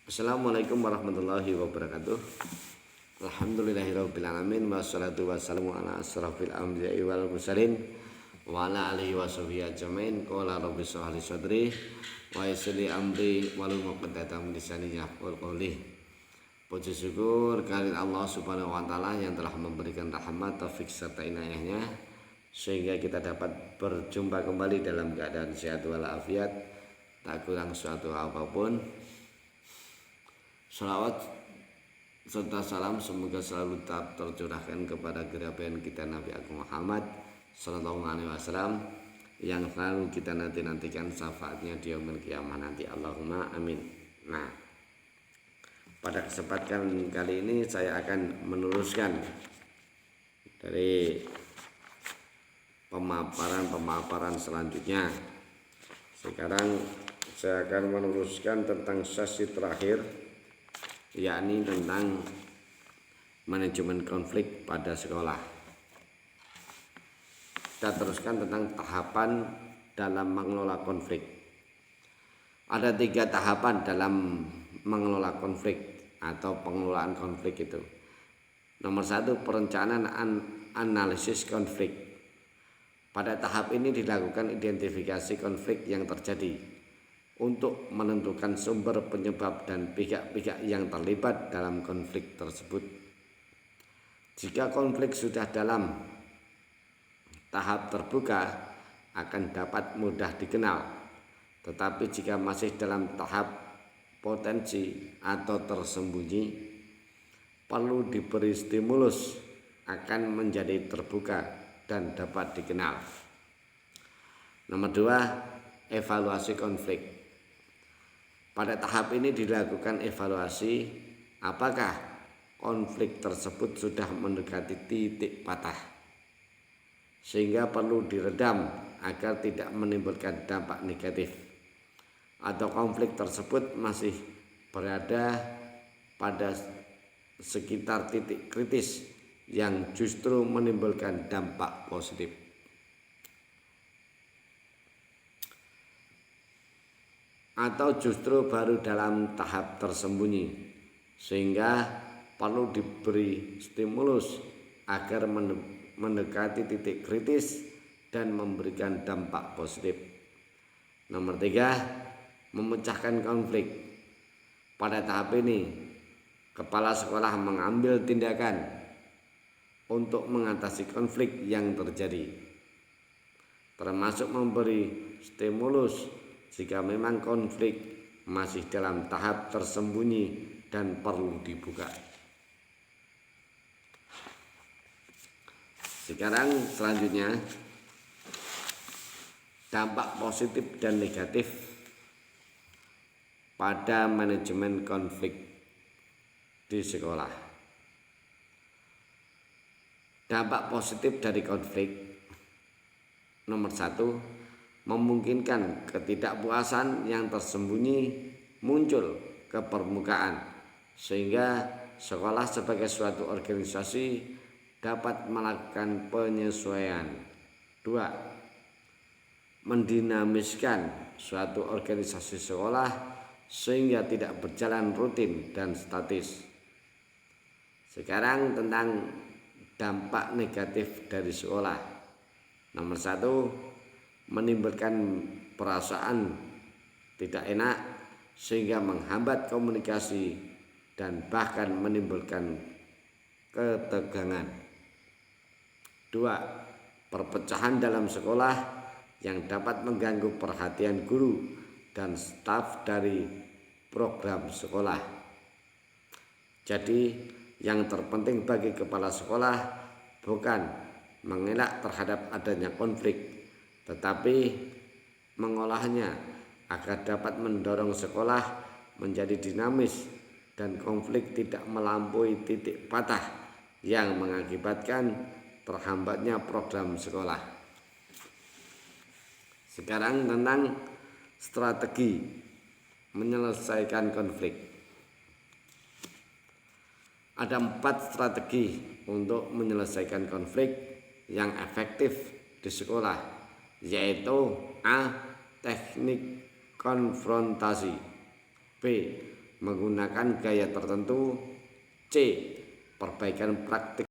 Assalamualaikum warahmatullahi wabarakatuh. Alhamdulillahirrabbilalamin. Wassalatu wassalamu ala asrafil anbiya'i wal mursalin wa ala alihi wa sahbihi ajmain. Qala rabbi shrah li sadri wa yassir li amri wahlul 'uqdatam min lisani yafqahu qawli. Puji syukur kehadirat Allah Subhanahu wa taala yang telah memberikan rahmat, taufik serta inayahnya sehingga kita dapat berjumpa kembali dalam keadaan sehat walafiat, tak kurang suatu apapun. Salawat serta salam semoga selalu tetap tercurahkan kepada kerabat kita Nabi Agung Muhammad Sallallahu Alaihi Wasallam yang selalu kita nantikan syafaatnya di yaumil qiyamah nanti. Allahumma amin. Nah, pada kesempatan kali ini saya akan meneruskan dari pemaparan selanjutnya. Sekarang saya akan meneruskan tentang sesi terakhir, yakni tentang manajemen konflik pada sekolah. Kita teruskan tentang tahapan dalam mengelola konflik. Ada 3 tahapan dalam mengelola konflik atau pengelolaan konflik itu. Nomor 1, perencanaan analisis konflik. Pada tahap ini dilakukan identifikasi konflik yang terjadi untuk menentukan sumber penyebab dan pihak-pihak yang terlibat dalam konflik tersebut. Jika konflik sudah dalam tahap terbuka akan dapat mudah dikenal, tetapi jika masih dalam tahap potensi atau tersembunyi, perlu diberi stimulus akan menjadi terbuka dan dapat dikenal. Nomor 2, evaluasi konflik. Pada tahap ini dilakukan evaluasi apakah konflik tersebut sudah mendekati titik patah sehingga perlu diredam agar tidak menimbulkan dampak negatif, atau konflik tersebut masih berada pada sekitar titik kritis yang justru menimbulkan dampak positif. Atau justru baru dalam tahap tersembunyi sehingga perlu diberi stimulus agar mendekati titik kritis dan memberikan dampak positif. Nomor 3, memecahkan konflik. Pada tahap ini kepala sekolah mengambil tindakan untuk mengatasi konflik yang terjadi, termasuk memberi stimulus jika memang konflik masih dalam tahap tersembunyi dan perlu dibuka. Sekarang selanjutnya, dampak positif dan negatif pada manajemen konflik di sekolah. Dampak positif dari konflik. Nomor 1, memungkinkan ketidakpuasan yang tersembunyi muncul ke permukaan sehingga sekolah sebagai suatu organisasi dapat melakukan penyesuaian. 2, mendinamiskan suatu organisasi sekolah sehingga tidak berjalan rutin dan statis. Sekarang tentang dampak negatif dari sekolah. Nomor 1, menimbulkan perasaan tidak enak sehingga menghambat komunikasi dan bahkan menimbulkan ketegangan. 2, perpecahan dalam sekolah yang dapat mengganggu perhatian guru dan staf dari program sekolah. Jadi yang terpenting bagi kepala sekolah bukan mengelak terhadap adanya konflik, tetapi mengolahnya agar dapat mendorong sekolah menjadi dinamis dan konflik tidak melampaui titik patah yang mengakibatkan terhambatnya program sekolah. Sekarang tentang strategi menyelesaikan konflik. Ada 4 strategi untuk menyelesaikan konflik yang efektif di sekolah, yaitu A, teknik konfrontasi, B, menggunakan gaya tertentu. C. Perbaikan praktik